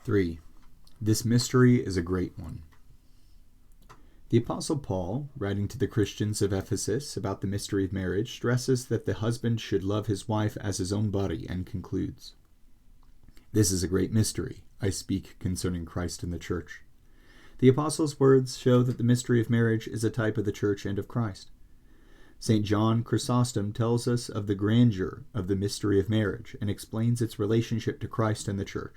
3. This mystery is a great one. The Apostle Paul, writing to the Christians of Ephesus about the mystery of marriage, stresses that the husband should love his wife as his own body, and concludes, "This is a great mystery. I speak concerning Christ and the church." The Apostle's words show that the mystery of marriage is a type of the church and of Christ. St. John Chrysostom tells us of the grandeur of the mystery of marriage and explains its relationship to Christ and the church.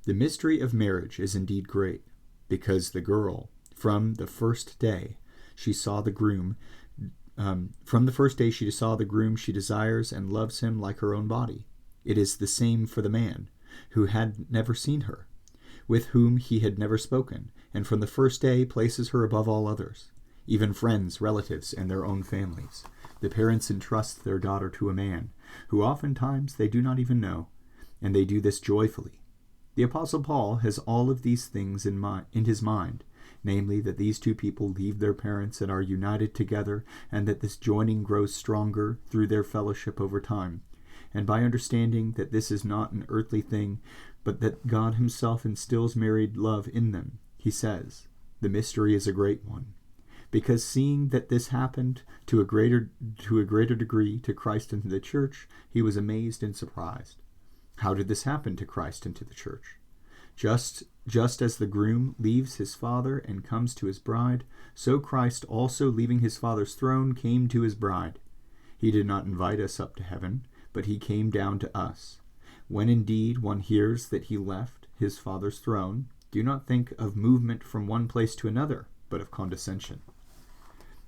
The mystery of marriage is indeed great, because the girl, from the first day she saw the groom, she desires and loves him like her own body. It is the same for the man, who had never seen her, with whom he had never spoken, and from the first day places her above all others, even friends, relatives, and their own families. The parents entrust their daughter to a man, who oftentimes they do not even know, and they do this joyfully. The Apostle Paul has all of these things in his mind, namely that these two people leave their parents and are united together, and that this joining grows stronger through their fellowship over time. And by understanding that this is not an earthly thing, but that God himself instills married love in them, he says, the mystery is a great one. Because seeing that this happened to a greater degree to Christ and to the church, he was amazed and surprised. How did this happen to Christ and to the church? Just as the groom leaves his father and comes to his bride, so Christ also, leaving his Father's throne, came to his bride. He did not invite us up to heaven, but he came down to us. When indeed one hears that he left his Father's throne, do not think of movement from one place to another, but of condescension.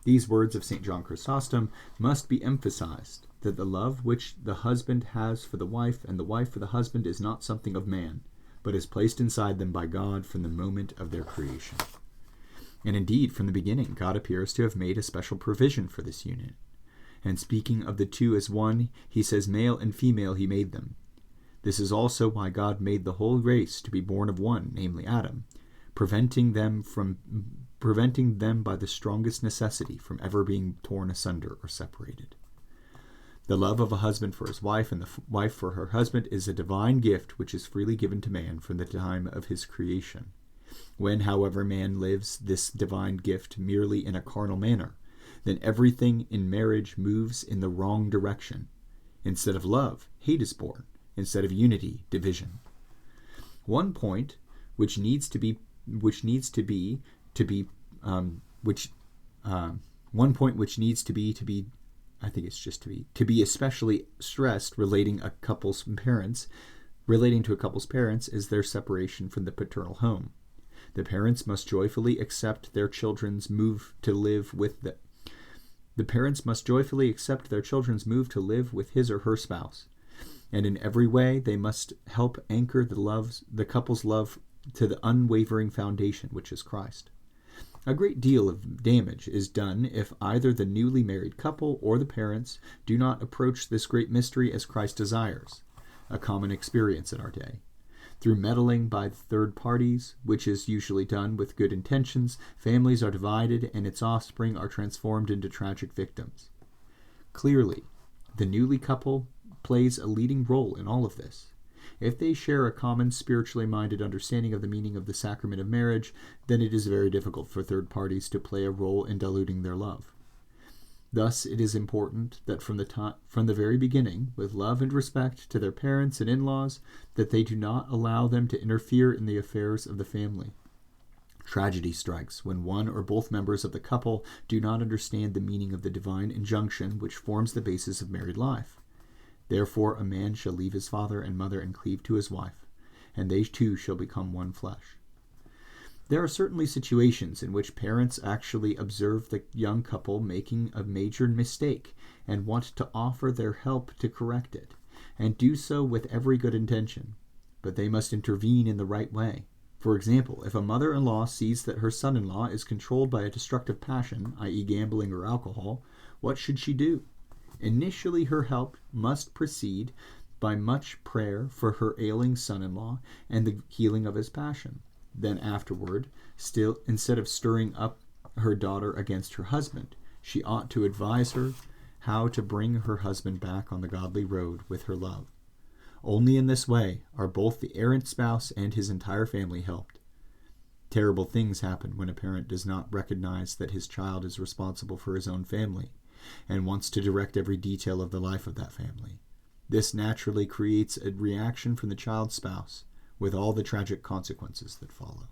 These words of St. John Chrysostom must be emphasized, that the love which the husband has for the wife and the wife for the husband is not something of man, but is placed inside them by God from the moment of their creation. And indeed, from the beginning, God appears to have made a special provision for this union. And speaking of the two as one, he says male and female he made them. This is also why God made the whole race to be born of one, namely Adam, preventing them by the strongest necessity from ever being torn asunder or separated. The love of a husband for his wife and the wife for her husband is a divine gift which is freely given to man from the time of his creation. When, however, man lives this divine gift merely in a carnal manner, then everything in marriage moves in the wrong direction. Instead of love, hate is born. Instead of unity, division. One point which needs to be especially stressed relating to a couple's parents is their separation from the paternal home. The parents must joyfully accept their children's move to live with his or her spouse, and in every way they must help anchor the couple's love to the unwavering foundation which is Christ. A great deal of damage is done if either the newly married couple or the parents do not approach this great mystery as Christ desires, a common experience in our day. Through meddling by third parties, which is usually done with good intentions, families are divided and its offspring are transformed into tragic victims. Clearly, the newly couple plays a leading role in all of this. If they share a common spiritually minded understanding of the meaning of the sacrament of marriage, then it is very difficult for third parties to play a role in diluting their love. Thus, it is important that from the very beginning, with love and respect to their parents and in-laws, that they do not allow them to interfere in the affairs of the family. Tragedy strikes when one or both members of the couple do not understand the meaning of the divine injunction which forms the basis of married life. Therefore a man shall leave his father and mother and cleave to his wife, and they two shall become one flesh. There are certainly situations in which parents actually observe the young couple making a major mistake and want to offer their help to correct it, and do so with every good intention. But they must intervene in the right way. For example, if a mother-in-law sees that her son-in-law is controlled by a destructive passion, i.e. gambling or alcohol, what should she do? Initially, her help must proceed by much prayer for her ailing son-in-law and the healing of his passion. Then afterward, still, instead of stirring up her daughter against her husband, she ought to advise her how to bring her husband back on the godly road with her love. Only in this way are both the errant spouse and his entire family helped. Terrible things happen when a parent does not recognize that his child is responsible for his own family and wants to direct every detail of the life of that family. This naturally creates a reaction from the child's spouse, with all the tragic consequences that follow.